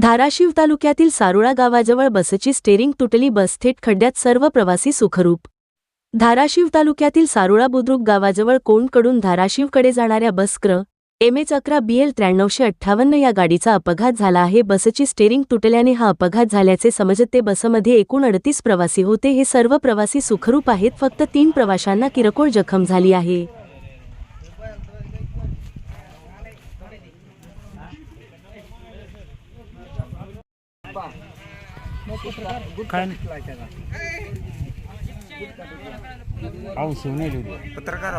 धाराशिव तालुक्यातील सारोळा गावाजवळ बसची स्टेरिंग तुटली, बस थेट खड्ड्यात, सर्व प्रवासी सुखरूप। धाराशिव तालुक्यातील सारोळा बुद्रुक गावाजवळ कोंडकडून धाराशिवकडे जाणाऱ्या बस क्र. MH 11 BL 9358 या गाडीचा अपघात झाला आहे। बसची स्टेरिंग तुटल्याने हा अपघात झाल्याचे समजते। बसमध्ये एकूण 38 प्रवासी होते। हे सर्व प्रवासी सुखरूप आहेत। फक्त 3 प्रवाशांना किरकोळ जखम झाली आहे। पत्रकार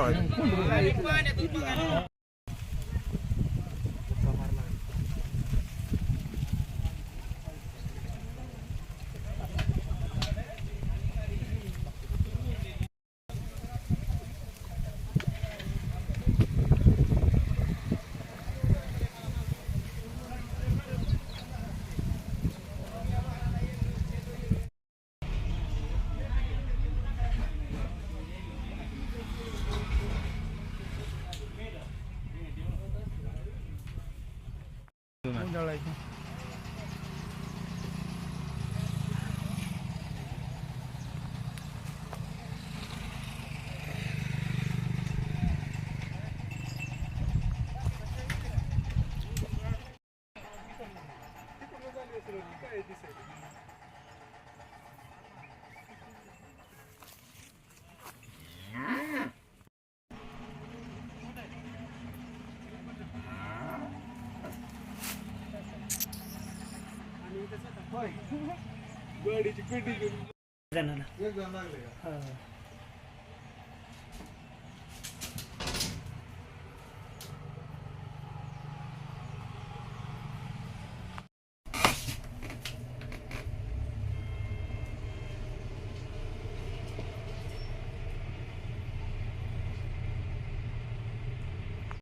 गाडीची पेटी घेऊन